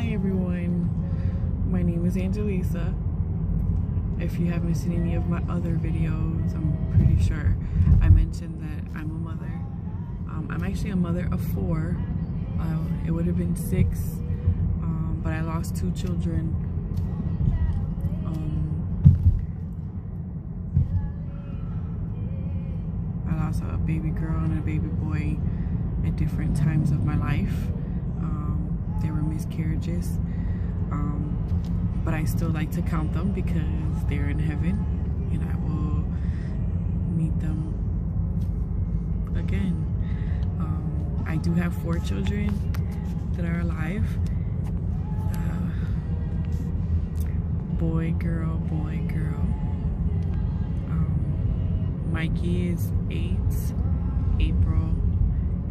Hi everyone, my name is Angelisa. If you haven't seen any of my other videos, I'm pretty sure I mentioned that I'm a mother. I'm actually a mother of 4. It would have been 6, but I lost 2 children. I lost a baby girl and a baby boy at different times of my life. They were miscarriages, but I still like to count them because they're in heaven and I will meet them again. I do have 4 children that are alive. Boy, girl, boy, girl. Mikey is 8, April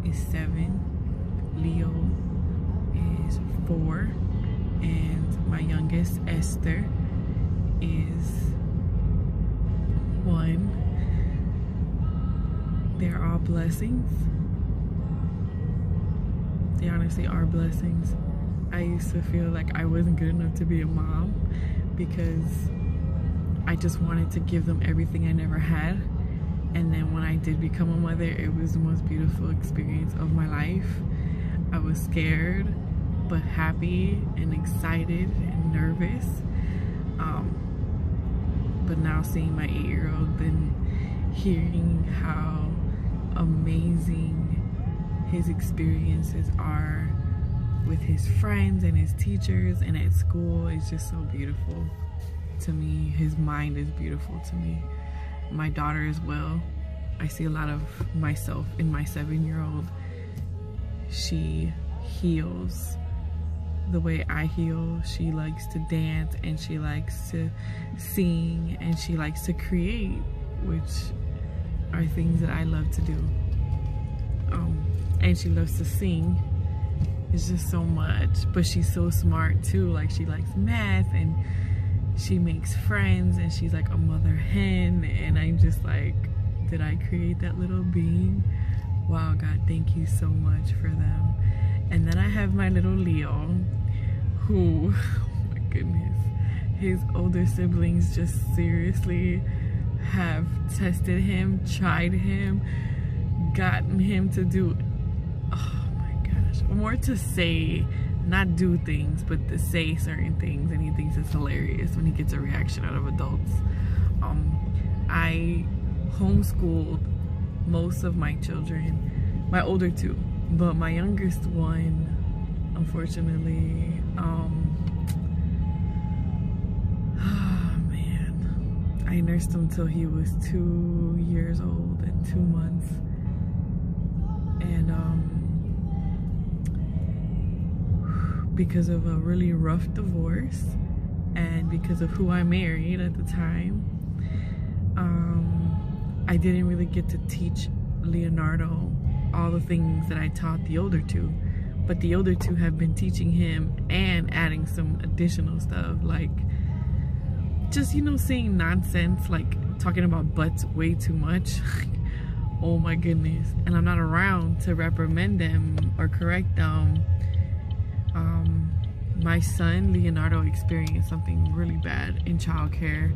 is 7, Leo is 4, and my youngest, Esther, is 1. They're all blessings. They honestly are blessings. I used to feel like I wasn't good enough to be a mom because I just wanted to give them everything I never had. And then when I did become a mother, it was the most beautiful experience of my life. I was scared, but happy and excited and nervous. But now seeing my 8-year-old and hearing how amazing his experiences are with his friends and his teachers and at school is just so beautiful to me. His mind is beautiful to me. My daughter as well. I see a lot of myself in my 7-year-old. She heals the way I heal. She likes to dance and she likes to sing and she likes to create, which are things that I love to do. And she loves to sing. It's just so much, but she's so smart too. Like, she likes math and she makes friends and she's like a mother hen, and I'm just like, did I create that little being? Wow, God, thank you so much for them. And then I have my little Leo, who, oh my goodness, his older siblings just seriously have tested him, tried him, gotten him to do, oh my gosh, more to say, not do things, but to say certain things, and he thinks it's hilarious when he gets a reaction out of adults. I homeschooled most of my children, my older 2, but my youngest one, unfortunately, oh man, I nursed him till he was 2 years old and 2 months, and because of a really rough divorce and because of who I married at the time, I didn't really get to teach Leonardo all the things that I taught the older 2, but the older 2 have been teaching him and adding some additional stuff, like just, you know, saying nonsense, like talking about butts way too much. Oh my goodness. And I'm not around to reprimand them or correct them. My son Leonardo experienced something really bad in childcare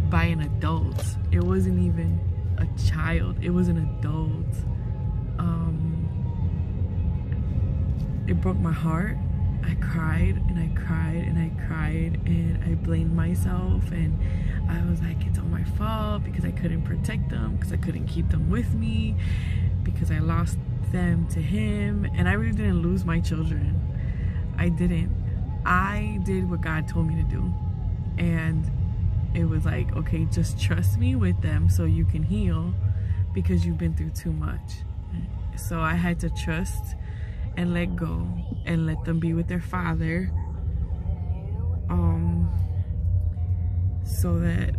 by an adult. It wasn't even a child, it was an adult. It broke my heart. I cried and I cried and I cried and I blamed myself, and I was like, it's all my fault because I couldn't protect them, because I couldn't keep them with me, because I lost them to him. And I really didn't lose my children. I didn't. I did what God told me to do, and it was like, okay, just trust me with them so you can heal, because you've been through too much. So I had to trust and let go and let them be with their father, so that,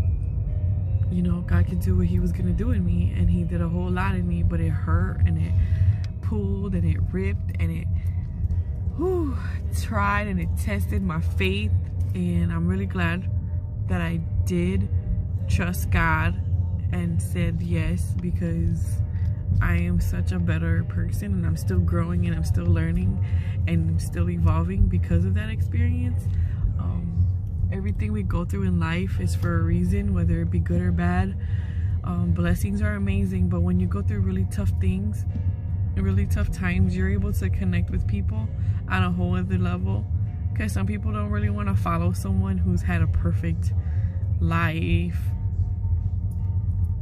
you know, God could do what he was gonna do in me. And he did a whole lot in me, but it hurt and it pulled and it ripped and it tried and it tested my faith. And I'm really glad that I did trust God and said yes, because I am such a better person, and I'm still growing, and I'm still learning, and still evolving because of that experience. Everything we go through in life is for a reason, whether it be good or bad. Blessings are amazing, but when you go through really tough things, really tough times, you're able to connect with people on a whole other level, because some people don't really want to follow someone who's had a perfect life.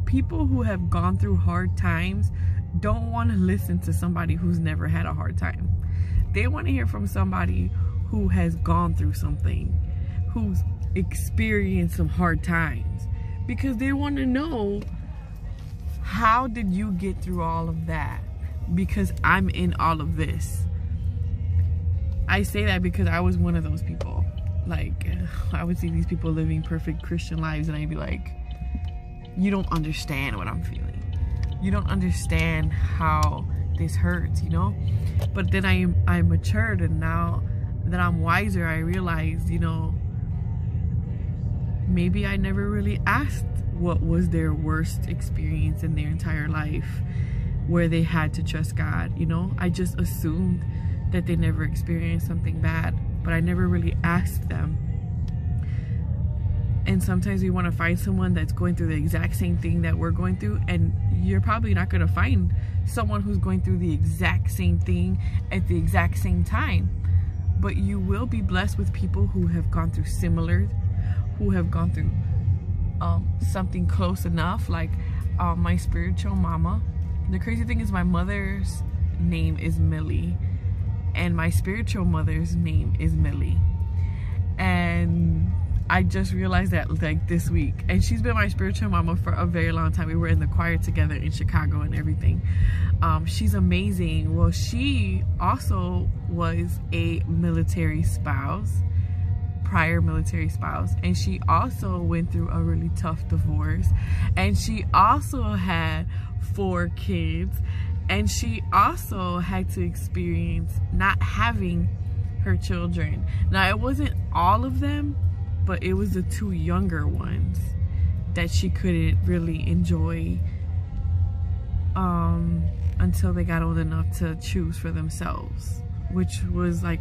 People who have gone through hard times don't want to listen to somebody who's never had a hard time. They want to hear from somebody who has gone through something, who's experienced some hard times, because they want to know, how did you get through all of that? Because I'm in all of this. I say that because I was one of those people. Like, I would see these people living perfect Christian lives, and I'd be like, you don't understand what I'm feeling. You don't understand how this hurts, you know? But then I matured, and now that I'm wiser, I realized, you know, maybe I never really asked what was their worst experience in their entire life, where they had to trust God, you know? I just assumed that they never experienced something bad, but I never really asked them. And sometimes we want to find someone that's going through the exact same thing that we're going through, and you're probably not going to find someone who's going through the exact same thing at the exact same time. But you will be blessed with people who have gone through similar, who have gone through something close enough. Like my spiritual mama. The crazy thing is, my mother's name is Millie, and my spiritual mother's name is Millie. And I just realized that like this week, and she's been my spiritual mama for a very long time. We were in the choir together in Chicago and everything. She's amazing. Well, she also was a military spouse, prior military spouse, and she also went through a really tough divorce, and she also had 4 kids, and she also had to experience not having her children. Now, it wasn't all of them, but it was the 2 younger ones that she couldn't really enjoy until they got old enough to choose for themselves, which was like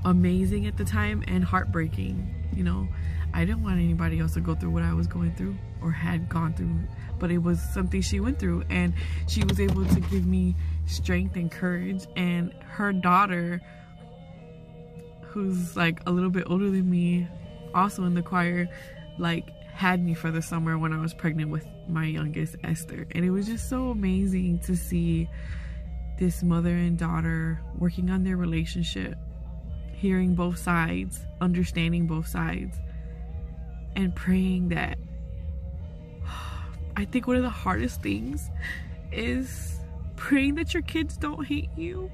amazing at the time and heartbreaking. You know, I didn't want anybody else to go through what I was going through or had gone through, but it was something she went through, and she was able to give me strength and courage. And her daughter, who's like a little bit older than me, also in the choir, like had me for the summer when I was pregnant with my youngest, Esther. And it was just so amazing to see this mother and daughter working on their relationship, hearing both sides, understanding both sides, and praying that, I think one of the hardest things is praying that your kids don't hate you.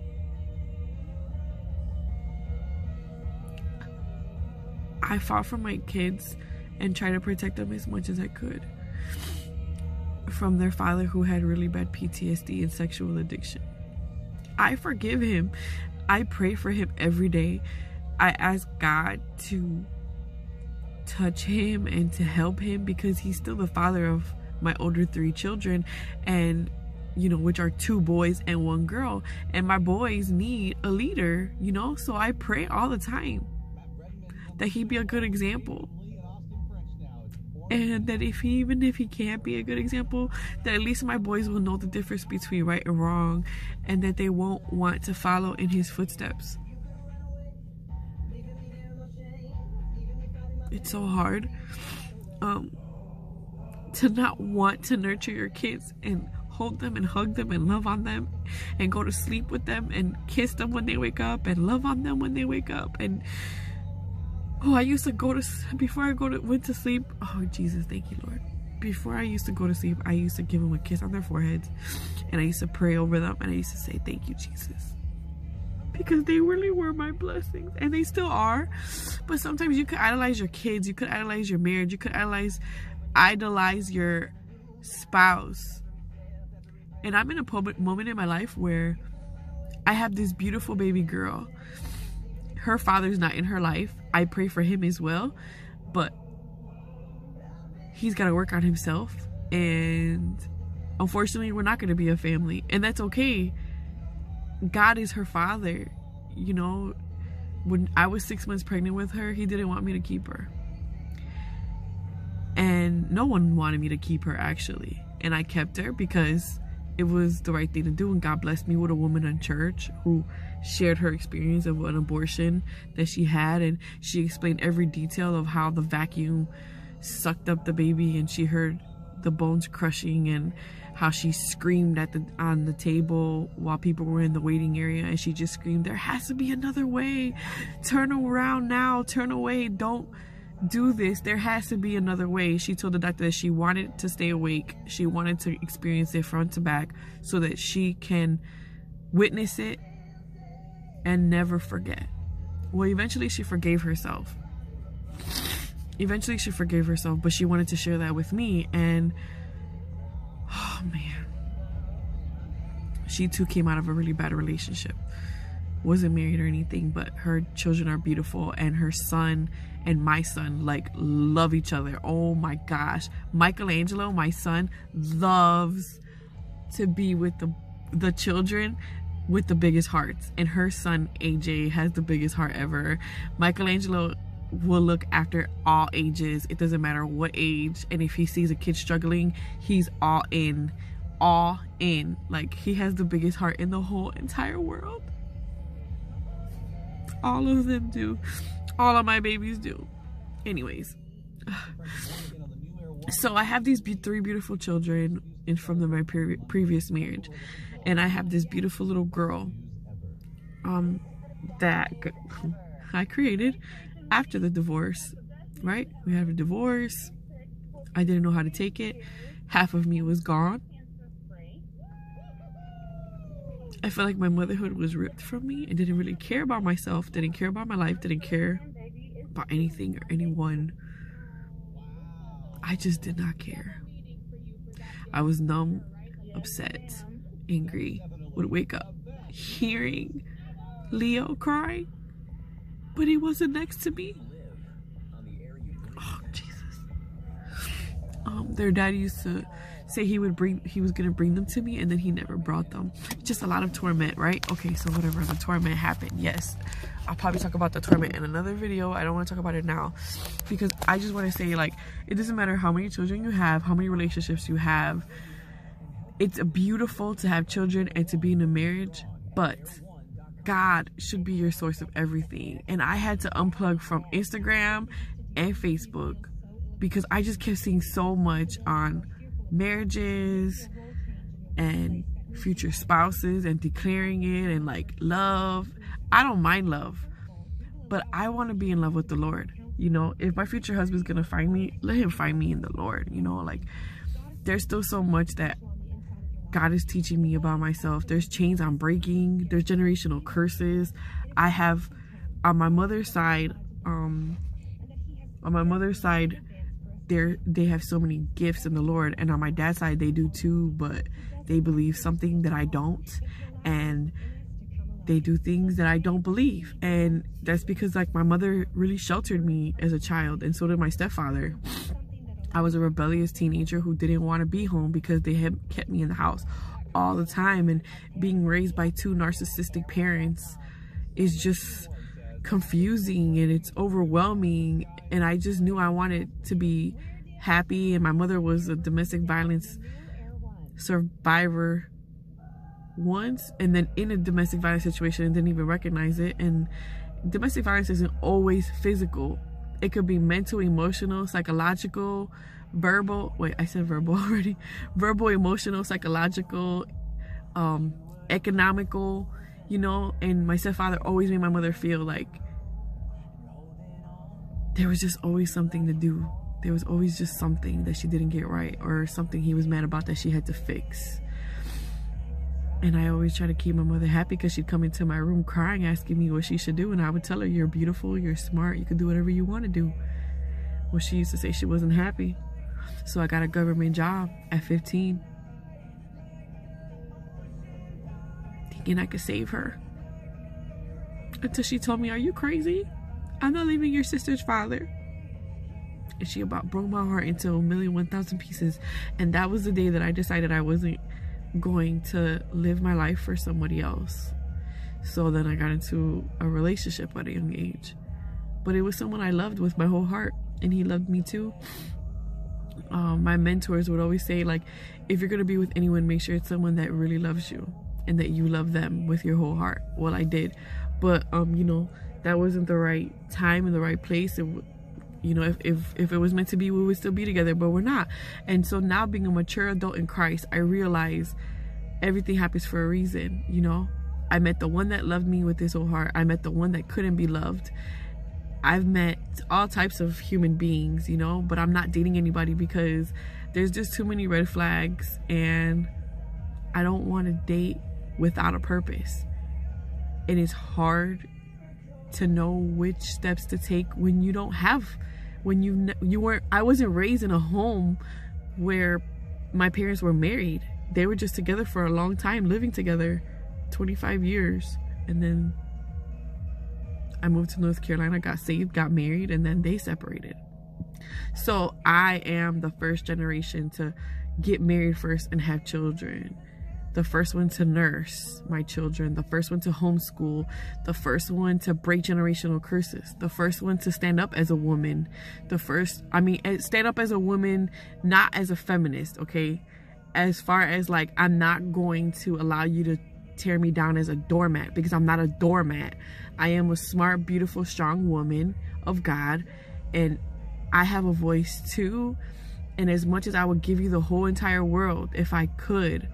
I fought for my kids and tried to protect them as much as I could from their father, who had really bad PTSD and sexual addiction. I forgive him. I pray for him every day. I ask God to touch him and to help him, because he's still the father of my older 3 children, and you know, which are 2 boys and 1 girl, and my boys need a leader, you know. So I pray all the time that he be a good example, and that even if he can't be a good example, that at least my boys will know the difference between right and wrong, and that they won't want to follow in his footsteps. It's so hard to not want to nurture your kids and hold them and hug them and love on them and go to sleep with them and kiss them when they wake up and love on them when they wake up. And oh, I used to go to, before I went to sleep, oh Jesus, thank you Lord, before I used to go to sleep, I used to give them a kiss on their foreheads, and I used to pray over them, and I used to say thank you Jesus, because they really were my blessings, and they still are. But sometimes you could idolize your kids, you could idolize your marriage, you could idolize your spouse. And I'm in a moment in my life where I have this beautiful baby girl. Her father's not in her life. I pray for him as well, but he's got to work on himself, and Unfortunately, we're not going to be a family, and that's okay. God is her father. You know, when I was 6 months pregnant with her, he didn't want me to keep her. And no one wanted me to keep her, actually. And I kept her because it was the right thing to do. And God blessed me with a woman in church who shared her experience of an abortion that she had. And she explained every detail of how the vacuum sucked up the baby, and she heard the bones crushing, and how she screamed on the table while people were in the waiting area, and she just screamed, "There has to be another way. Turn around now. Turn away. Don't do this. There has to be another way." She told the doctor that she wanted to stay awake. She wanted to experience it front to back so that she can witness it and never forget. Well, eventually she forgave herself. But she wanted to share that with me, and oh man, she too came out of a really bad relationship. Wasn't married or anything, but her children are beautiful, and her son and my son like love each other. Oh my gosh, Michelangelo, my son, loves to be with the children with the biggest hearts, and her son AJ has the biggest heart ever. Michelangelo will look after all ages. It doesn't matter what age, and if he sees a kid struggling, he's all in. Like, he has the biggest heart in the whole entire world. All of them do. All of my babies do. Anyways, so I have these three beautiful children from my previous marriage, and I have this beautiful little girl that I created after the divorce, right? We had a divorce. I didn't know how to take it. Half of me was gone. I felt like my motherhood was ripped from me. I didn't really care about myself, didn't care about my life, didn't care about anything or anyone. I just did not care. I was numb, upset, angry, would wake up hearing Leo crying, but he wasn't next to me. Oh, Jesus. Their dad used to say he was gonna bring them to me, and then he never brought them. Just a lot of torment, right? Okay, so whatever, the torment happened. Yes, I'll probably talk about the torment in another video. I don't want to talk about it now, because I just want to say, like, it doesn't matter how many children you have, how many relationships you have. It's beautiful to have children and to be in a marriage, but God should be your source of everything. And I had to unplug from Instagram and Facebook because I just kept seeing so much on marriages and future spouses and declaring it, and like love. I don't mind love, but I want to be in love with the Lord. You know, if my future husband's gonna find me, let him find me in the Lord. You know, like, there's still so much that God is teaching me about myself. There's chains I'm breaking. There's generational curses. I have on my mother's side, they have so many gifts in the Lord, and on my dad's side they do too, but they believe something that I don't, and they do things that I don't believe. And that's because, like, my mother really sheltered me as a child, and so did my stepfather. I was a rebellious teenager who didn't want to be home because they had kept me in the house all the time, and being raised by two narcissistic parents is just confusing and it's overwhelming. And I just knew I wanted to be happy, and my mother was a domestic violence survivor once, and then in a domestic violence situation and didn't even recognize it. And domestic violence isn't always physical. It could be mental, emotional, psychological, verbal. Wait, I said verbal already. Verbal, emotional, psychological, economical, you know. And my stepfather always made my mother feel like there was just always something to do. There was always just something that she didn't get right, or something he was mad about that she had to fix. And I always try to keep my mother happy, because she'd come into my room crying, asking me what she should do. And I would tell her, you're beautiful, you're smart, you can do whatever you want to do. Well, she used to say she wasn't happy. So I got a government job at 15, thinking I could save her. Until she told me, are you crazy? I'm not leaving your sister's father. And she about broke my heart into 1,000,000 pieces. And that was the day that I decided I wasn't going to live my life for somebody else. So then I got into a relationship at a young age. But it was someone I loved with my whole heart, and he loved me too. My mentors would always say, like, if you're gonna be with anyone, make sure it's someone that really loves you and that you love them with your whole heart. Well, I did, but you know, that wasn't the right time and the right place. You know, if it was meant to be, we would still be together, but we're not. And so now, being a mature adult in Christ, I realize everything happens for a reason. You know, I met the one that loved me with his whole heart. I met the one that couldn't be loved. I've met all types of human beings, you know, but I'm not dating anybody because there's just too many red flags, and I don't want to date without a purpose. And it's hard to know which steps to take when you don't have, I wasn't raised in a home where my parents were married. They were just together for a long time, living together 25 years. And then I moved to North Carolina, got saved, got married, and then they separated. So I am the first generation to get married first and have children. The first one to nurse my children. The first one to homeschool. The first one to break generational curses. The first one to stand up as a woman. Stand up as a woman, not as a feminist, okay? As far as, like, I'm not going to allow you to tear me down as a doormat, because I'm not a doormat. I am a smart, beautiful, strong woman of God, and I have a voice too. And as much as I would give you the whole entire world if I could,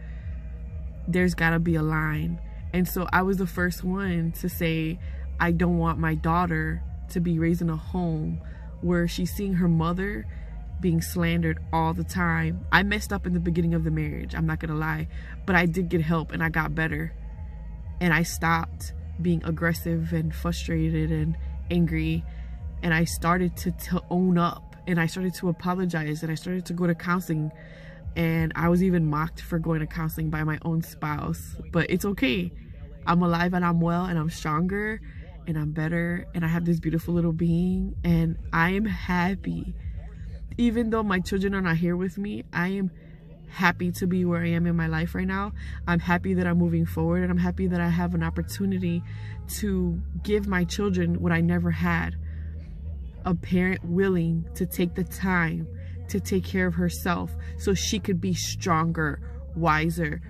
there's gotta be a line. And so I was the first one to say, I don't want my daughter to be raised in a home where she's seeing her mother being slandered all the time. I messed up in the beginning of the marriage, I'm not gonna lie, but I did get help and I got better. And I stopped being aggressive and frustrated and angry, and I started to own up, and I started to apologize, and I started to go to counseling. And I was even mocked for going to counseling by my own spouse, but it's okay. I'm alive and I'm well and I'm stronger and I'm better, and I have this beautiful little being, and I am happy. Even though my children are not here with me, I am happy to be where I am in my life right now. I'm happy that I'm moving forward, and I'm happy that I have an opportunity to give my children what I never had. A parent willing to take the time to take care of herself so she could be stronger, wiser,